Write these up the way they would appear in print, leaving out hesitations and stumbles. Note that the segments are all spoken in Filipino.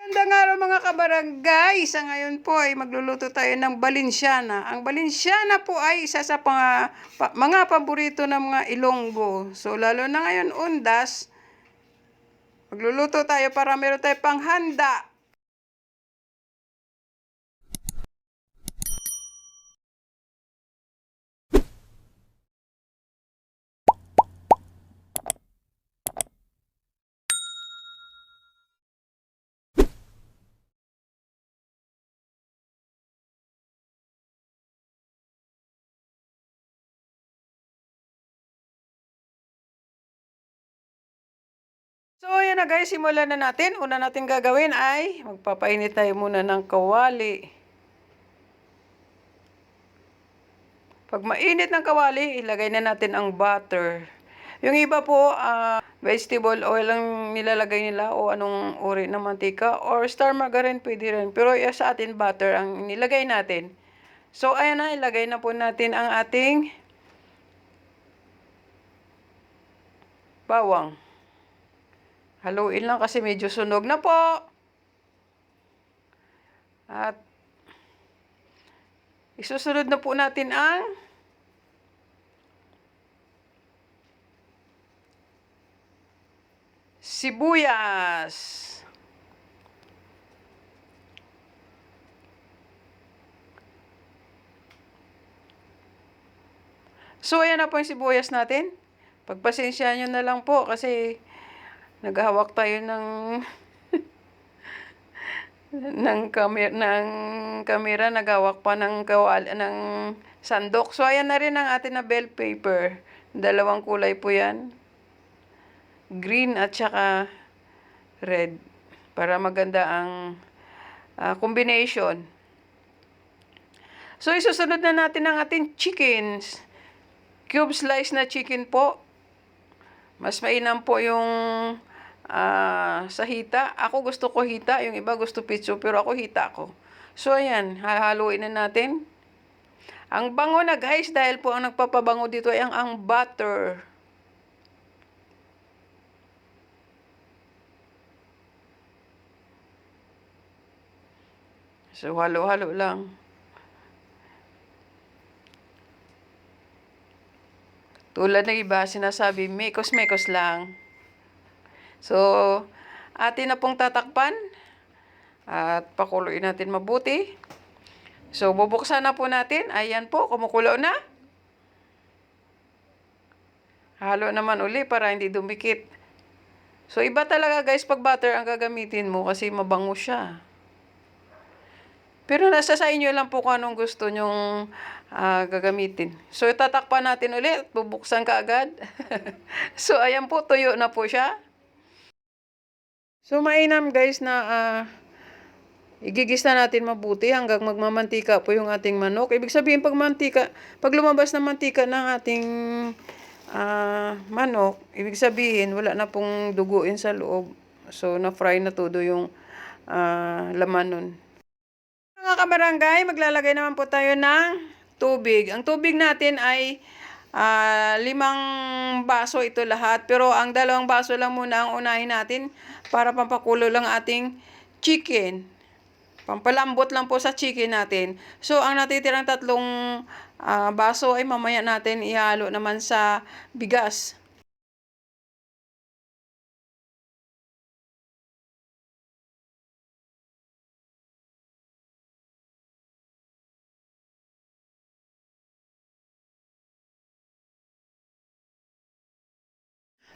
Magandang araw mga kabarangay. Sa ngayon po ay magluluto tayo ng balinsyana. Ang balinsyana po ay isa sa mga paborito ng mga Ilonggo. So lalo na ngayon undas, magluluto tayo para meron tayo panghanda. So, ayan na guys, simulan na natin. Una natin gagawin ay magpapainit tayo muna ng kawali. Pag mainit ng kawali, ilagay na natin ang butter. Yung iba po, vegetable oil ang nilalagay nila o anong uri ng mantika or star margarine pwede rin. Pero sa atin, butter ang nilagay natin. So, ayan na, ilagay na po natin ang ating bawang. Haluin lang kasi medyo sunog na po. At isusunod na po natin ang sibuyas. So, ayan na po yung sibuyas natin. Pagpasensya nyo na lang po kasi naghahawak tayo ng kamera, naghawak pa ng sandok. So, ayan na rin ang atin na bell paper. Dalawang kulay po yan. Green at saka red. Para maganda ang combination. So, isusunod na natin ang ating chickens. Cube slice na chicken po. Mas mainam po yung sa hita. Ako gusto ko hita. Yung iba gusto pitso. Pero ako hita ko. So, ayan. Hahaluin na natin. Ang bango na guys. Dahil po ang nagpapabango dito ay ang butter. So, halo-halo lang. Tulad ng iba, sinasabi, mekos-mekos lang. So, atin na pong tatakpan. At pakuluin natin mabuti. So, bubuksan na po natin. Ayan po, kumukulo na. Halo naman uli para hindi dumikit. So, iba talaga guys pag butter ang gagamitin mo kasi mabango siya. Pero nasa sa inyo lang po kung anong gusto nyong gagamitin. So, itatakpan natin ulit. Bubuksan ka agad. So, ayan po. Tuyo na po siya. So, mainam guys na igigisa natin mabuti hanggang magmamantika po yung ating manok. Ibig sabihin, pag lumabas na mantika ng ating manok, ibig sabihin, wala na pong duguin sa loob. So, na-fry na todo yung laman nun. Mga kabarangay, maglalagay naman po tayo ng tubig. Ang tubig natin ay 5 baso ito lahat. Pero ang 2 baso lang muna ang unahin natin para pampakulo lang ating chicken. Pampalambot lang po sa chicken natin. So, ang natitirang 3 baso ay mamaya natin ihalo naman sa bigas.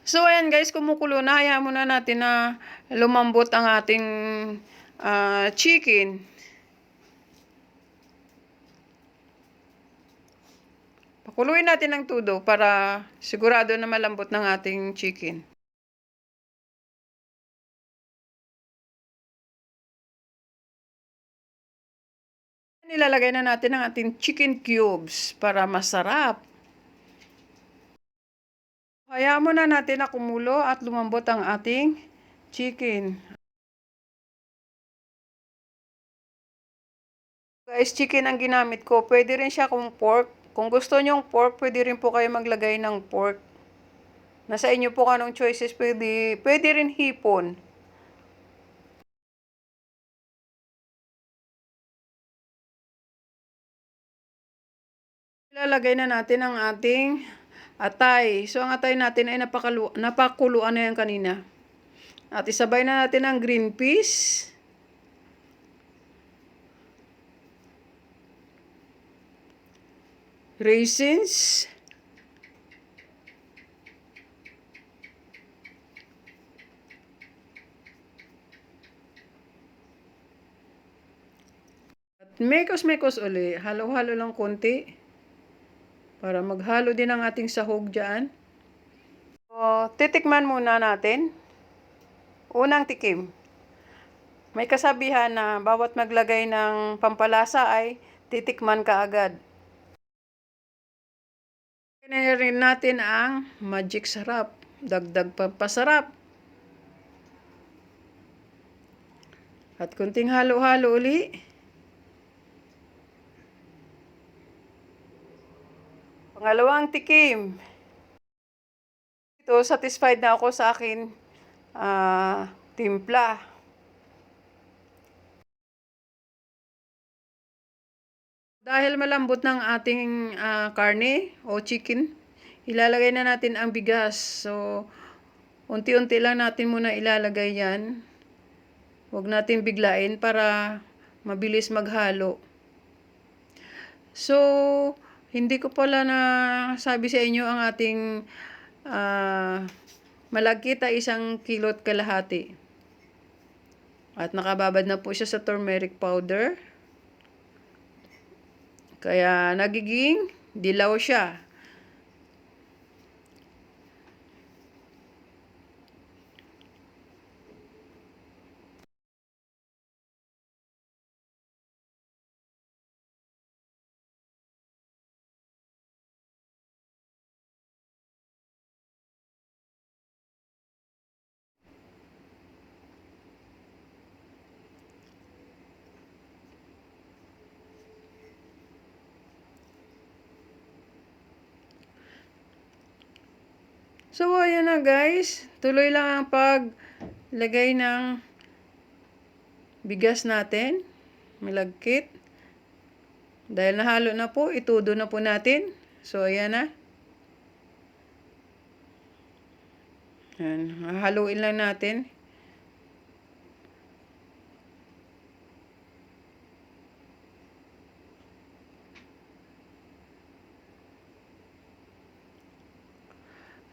So, ayan guys, kumukulo na. Hayaan muna natin na lumambot ang ating chicken. Pakuluin natin ng todo para sigurado na malambot ng ating chicken. Nilalagay na natin ang ating chicken cubes para masarap. Hayaan muna natin na kumulo at lumambot ang ating chicken. Guys, chicken ang ginamit ko. Pwede rin siya kung pork. Kung gusto nyong pork, pwede rin po kayo maglagay ng pork. Nasa inyo po anong choices. Pwede rin hipon. Ilalagay na natin ang ating atay. So, ang atay natin ay napakuluan na yan kanina. At isabay na natin ang green peas. Raisins. Mekos-mekos uli. Halo-halo lang konti. Para maghalo din ang ating sahog dyan. So, titikman muna natin. Unang tikim. May kasabihan na bawat maglagay ng pampalasa ay titikman ka agad. Kaya rin natin ang magic sarap. Dagdag pampasarap. At kunting halo-halo uli. Pangalawang tikim. Ito, satisfied na ako sa akin timpla. Dahil malambot ng ating karne o chicken, ilalagay na natin ang bigas. So, unti-unti lang natin muna ilalagay yan. Huwag natin biglain para mabilis maghalo. So, hindi ko pala na sabi sa inyo ang ating malagkit ay 1 kilot kalahati. At nakababad na po siya sa turmeric powder. Kaya nagiging dilaw siya. So, ayan na guys. Tuloy lang ang paglagay ng bigas natin. Malagkit. Dahil nahalo na po, itudo na po natin. So, ayan na. Ayan. Haluin lang natin.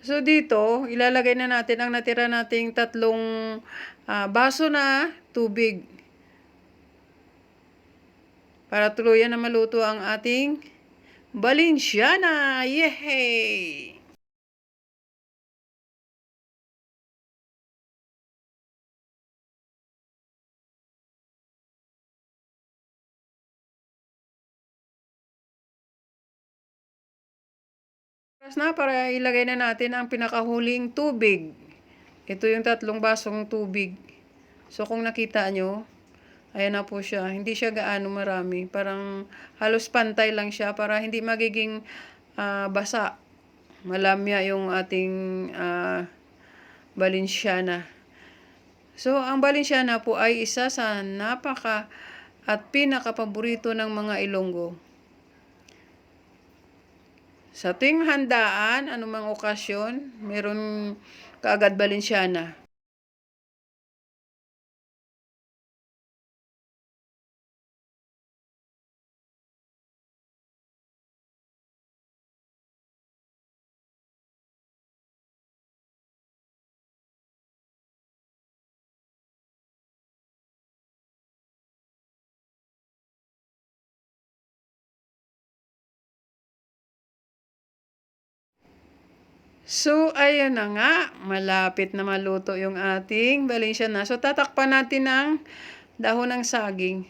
So, dito, ilalagay na natin ang natira nating 3 baso na tubig. Para tuluyan na maluto ang ating Balenciana! Yehey! Na para ilagay na natin ang pinakahuling tubig. Ito yung 3 basong tubig. So, kung nakita nyo, ayan na po siya. Hindi siya gaano marami. Parang halos pantay lang siya para hindi magiging basa. Malamya yung ating Balenciana. So, ang Balenciana po ay isa sa napaka at pinakapaborito ng mga Ilonggo. Sa tuwing handaan, anumang okasyon, meron kaagad Balenciana. So, ayun na nga. Malapit na maluto yung ating Balenciana. So, tatakpan natin ng dahon ng saging.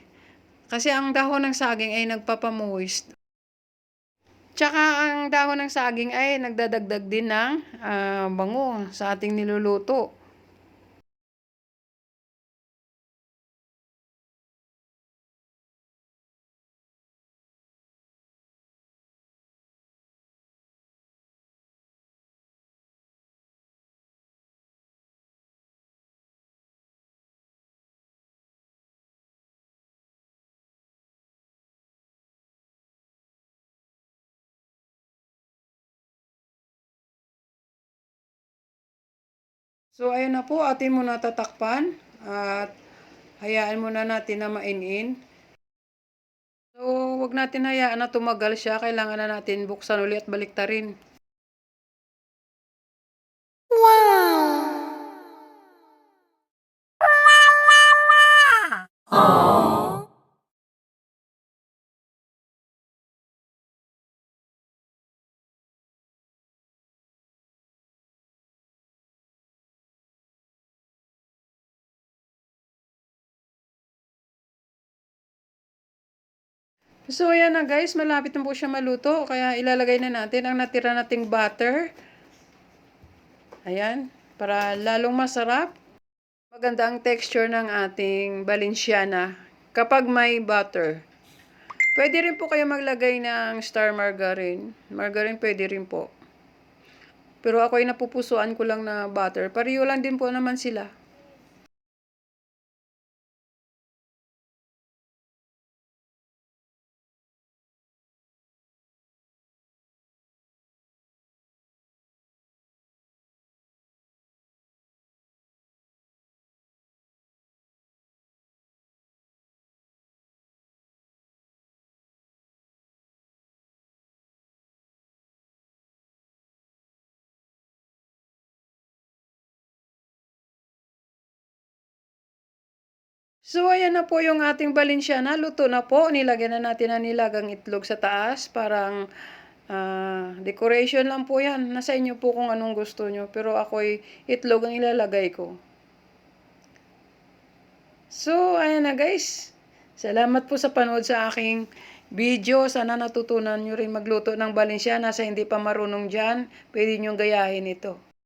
Kasi ang dahon ng saging ay nagpapamoist. Tsaka ang dahon ng saging ay nagdadagdag din ng bango sa ating niluluto. So, ayun na po, atin muna tatakpan at hayaan muna natin na mainin. So, wag natin hayaan na tumagal siya. Kailangan na natin buksan ulit at baliktarin. So, ayan na guys, malapit na po siya maluto. Kaya ilalagay na natin ang natira nating butter. Ayan, para lalong masarap. Maganda ang texture ng ating Balenciana kapag may butter. Pwede rin po kayo maglagay ng star margarine. Margarine pwede rin po. Pero ako ay napupusuan ko lang na butter. Pareho lang din po naman sila. So, ayan na po yung ating Balenciana. Luto na po. Nilagyan na natin ang nilagang itlog sa taas. Parang decoration lang po yan. Nasa inyo po kung anong gusto nyo. Pero ako'y itlog ang ilalagay ko. So, ayan na guys. Salamat po sa panood sa aking video. Sana natutunan nyo rin magluto ng Balenciana. Sa hindi pa marunong dyan, pwede nyo gayahin ito.